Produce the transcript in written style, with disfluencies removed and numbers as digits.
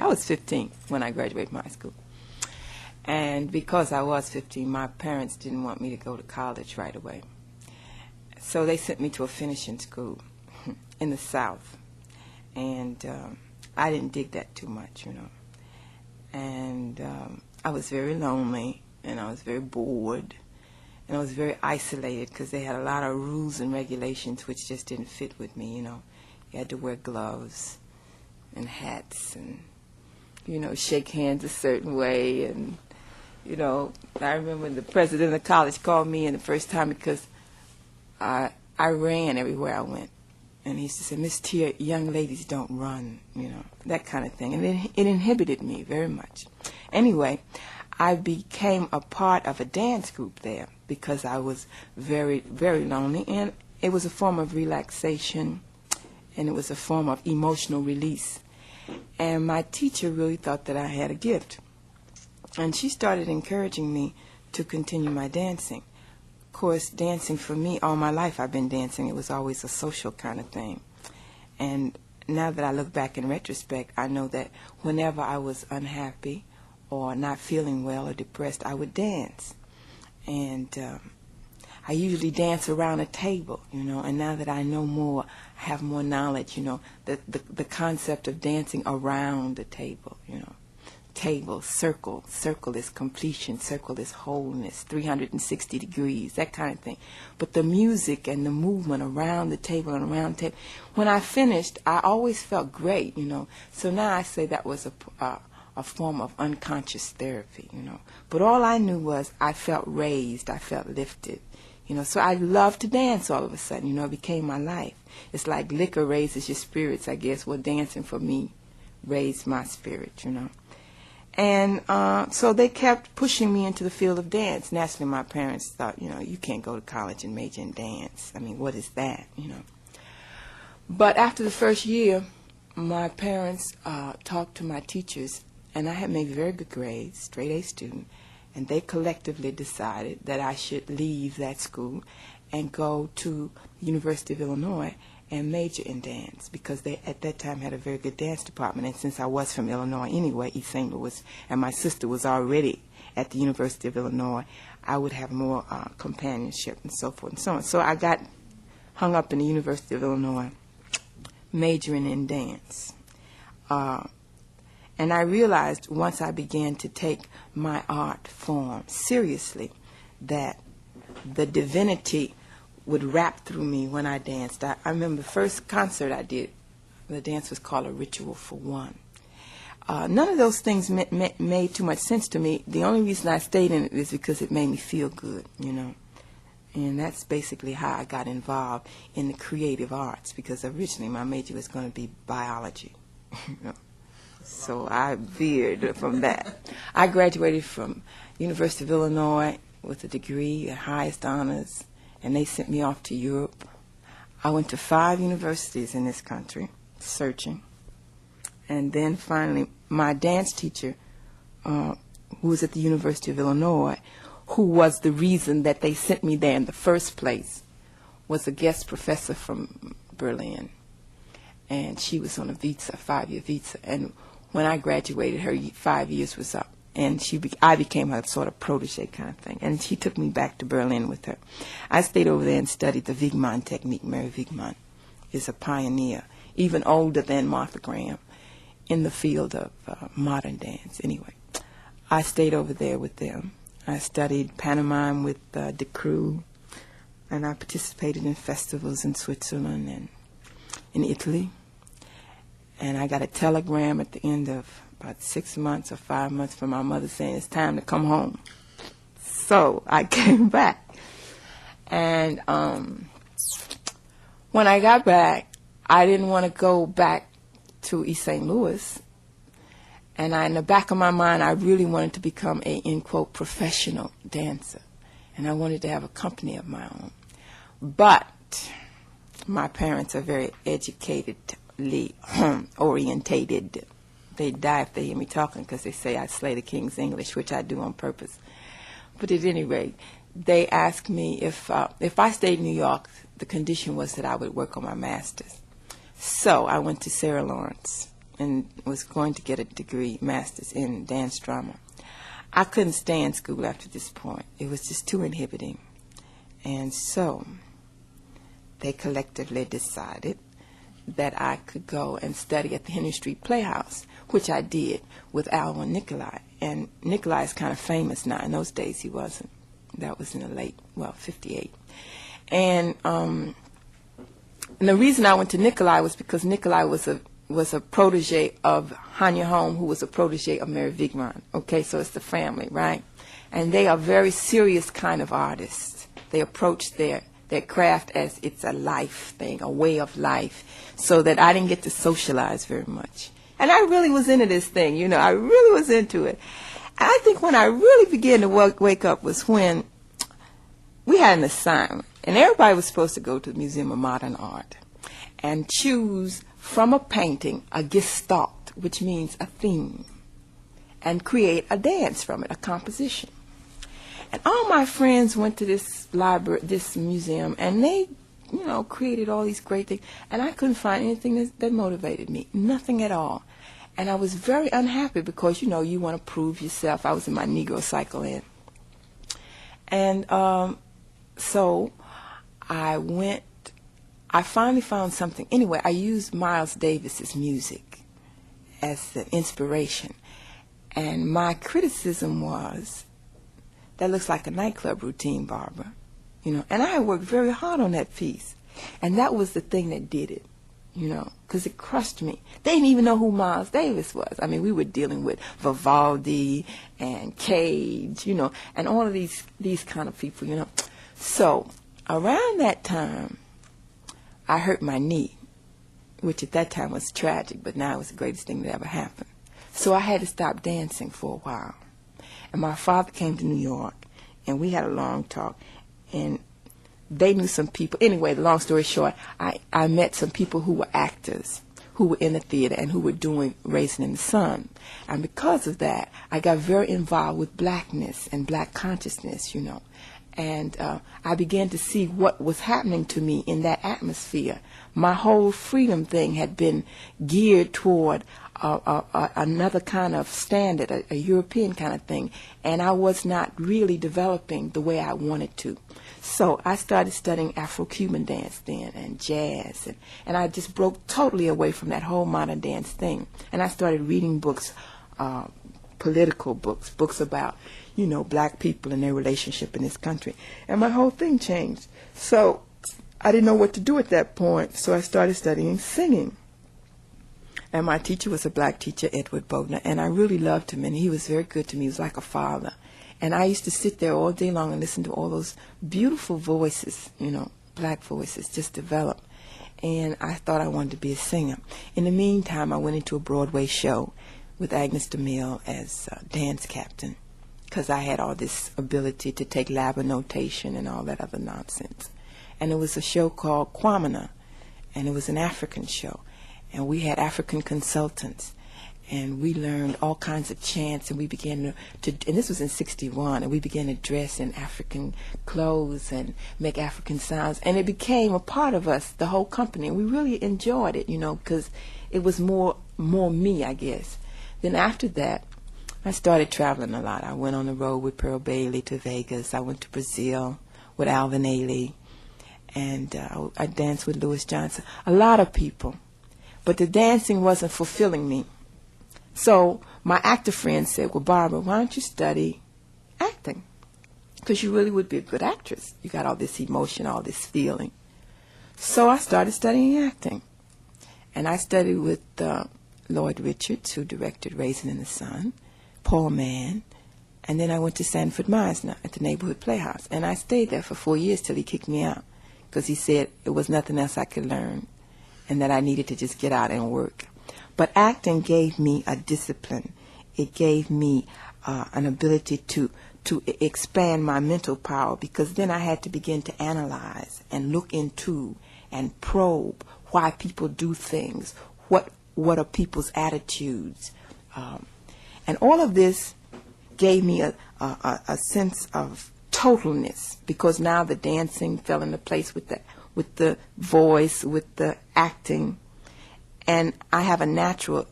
I was 15 when I graduated from high school. And because I was 15, my parents didn't want me to go to college right away. So they sent me to a finishing school in the South. And I didn't dig that too much, you know. And I was very lonely, and I was very bored, and I was very isolated because they had a lot of rules and regulations which just didn't fit with me, you know. You had to wear gloves and hats and, you know, shake hands a certain way. And, you know, I remember when the president of the college called me in the first time because I ran everywhere I went. And he used to say, Miss Teer, young ladies don't run, you know, that kind of thing. And it inhibited me very much. Anyway, I became a part of a dance group there because I was very, very lonely. And it was a form of relaxation, and it was a form of emotional release. And my teacher really thought that I had a gift. And she started encouraging me to continue my dancing. Of course, dancing for me, all my life I've been dancing. It was always a social kind of thing. And now that I look back in retrospect, I know that whenever I was unhappy or not feeling well or depressed, I would dance. And I usually dance around a table, you know, and now that I know more, I have more knowledge, you know, the concept of dancing around the table, you know. Table, circle is completion, circle is wholeness, 360 degrees, that kind of thing. But the music and the movement around the table and around the table, when I finished, I always felt great, you know. So now I say that was a form of unconscious therapy, you know. But all I knew was I felt raised, I felt lifted, you know. So I loved to dance all of a sudden, you know. It became my life. It's like liquor raises your spirits, I guess. Well, dancing for me raised my spirit, you know. And so they kept pushing me into the field of dance. Naturally, my parents thought, you know, you can't go to college and major in dance. I mean, what is that, you know? But after the first year, my parents talked to my teachers, and I had made very good grades, straight A student, and they collectively decided that I should leave that school and go to the University of Illinois and major in dance, because they at that time had a very good dance department. And since I was from Illinois anyway, East St. Louis, and my sister was already at the University of Illinois, I would have more companionship and so forth and so on. So I got hung up in the University of Illinois, majoring in dance. And I realized once I began to take my art form seriously that the divinity would rap through me when I danced. I remember the first concert I did, the dance was called A Ritual for One. None of those things made too much sense to me. The only reason I stayed in it is because it made me feel good, you know. And that's basically how I got involved in the creative arts, because originally my major was going to be biology. You know. So I veered from that. I graduated from University of Illinois with a degree, highest honors, and they sent me off to Europe. I went to 5 universities in this country, searching. And then finally, my dance teacher, who was at the University of Illinois, who was the reason that they sent me there in the first place, was a guest professor from Berlin. And she was on a visa, 5-year visa. And when I graduated, her 5 years was up. And I became her sort of protege kind of thing. And she took me back to Berlin with her. I stayed over there and studied the Wigman technique. Mary Wigman is a pioneer, even older than Martha Graham, in the field of modern dance. Anyway, I stayed over there with them. I studied pantomime with the crew, and I participated in festivals in Switzerland and in Italy. And I got a telegram at the end of about 6 months or 5 months from my mother saying it's time to come home. So I came back. And when I got back, I didn't want to go back to East St. Louis. And in the back of my mind, I really wanted to become a, in quote, professional dancer. And I wanted to have a company of my own. But my parents are very educatedly orientated. They die if they hear me talking because they say I slay the king's English, which I do on purpose. But at any rate, they asked me if I stayed in New York, the condition was that I would work on my master's. So I went to Sarah Lawrence and was going to get a degree, master's in dance drama. I couldn't stand school after this point. It was just too inhibiting. And so they collectively decided that I could go and study at the Henry Street Playhouse, which I did with Alvin Nikolai. And Nikolai is kind of famous now. In those days, he wasn't. That was in the late, 58. And the reason I went to Nikolai was because Nikolai was a protege of Hanya Holm, who was a protege of Mary Vigran. Okay, so it's the family, right? And they are very serious kind of artists. They approach their craft as it's a life thing, a way of life, so that I didn't get to socialize very much. And I really was into this thing, you know, I really was into it. I think when I really began to wake up was when we had an assignment, and everybody was supposed to go to the Museum of Modern Art and choose from a painting a gestalt, which means a theme, and create a dance from it, a composition. And all my friends went to this library, this museum, and they, you know, created all these great things. And I couldn't find anything that motivated me, nothing at all. And I was very unhappy because, you know, you want to prove yourself. I was in my Negro cycle then. And so I finally found something. Anyway, I used Miles Davis's music as the inspiration. And my criticism was, that looks like a nightclub routine, Barbara. You know, and I had worked very hard on that piece. And that was the thing that did it, you know, because it crushed me. They didn't even know who Miles Davis was. I mean, we were dealing with Vivaldi and Cage, you know, and all of these kind of people, you know. So around that time, I hurt my knee, which at that time was tragic, but now it was the greatest thing that ever happened. So I had to stop dancing for a while. And my father came to New York, and we had a long talk, and they knew some people. Anyway, the long story short, I met some people who were actors, who were in the theater, and who were doing Raisin in the Sun. And because of that, I got very involved with blackness and black consciousness, you know. And I began to see what was happening to me in that atmosphere. My whole freedom thing had been geared toward another kind of standard, a European kind of thing, and I was not really developing the way I wanted to. So I started studying Afro-Cuban dance then, and jazz, and I just broke totally away from that whole modern dance thing. And I started reading books, political books, books about, you know, black people and their relationship in this country. And my whole thing changed. So I didn't know what to do at that point, so I started studying singing. And my teacher was a black teacher, Edward Bodner, and I really loved him, and he was very good to me. He was like a father. And I used to sit there all day long and listen to all those beautiful voices, you know, black voices, just develop. And I thought I wanted to be a singer. In the meantime, I went into a Broadway show with Agnes DeMille as dance captain, because I had all this ability to take labor notation and all that other nonsense. And it was a show called Kwamina, and it was an African show. And we had African consultants, and we learned all kinds of chants, and we began to and this was in 61, and we began to dress in African clothes and make African sounds, and it became a part of us, the whole company, and we really enjoyed it, you know, because it was more me, I guess. Then after that, I started traveling a lot. I went on the road with Pearl Bailey to Vegas. I went to Brazil with Alvin Ailey, and I danced with Louis Johnson, a lot of people. But the dancing wasn't fulfilling me. So my actor friend said, well, Barbara, why don't you study acting? Because you really would be a good actress. You got all this emotion, all this feeling. So I started studying acting. And I studied with Lloyd Richards, who directed Raisin in the Sun, Paul Mann, and then I went to Sanford Meisner at the Neighborhood Playhouse. And I stayed there for 4 years till he kicked me out, because he said it was nothing else I could learn, and that I needed to just get out and work. But acting gave me a discipline. It gave me an ability to expand my mental power, because then I had to begin to analyze and look into and probe why people do things, what are people's attitudes. And all of this gave me a sense of totalness, because now the dancing fell into place with the voice, with the acting, and I have a natural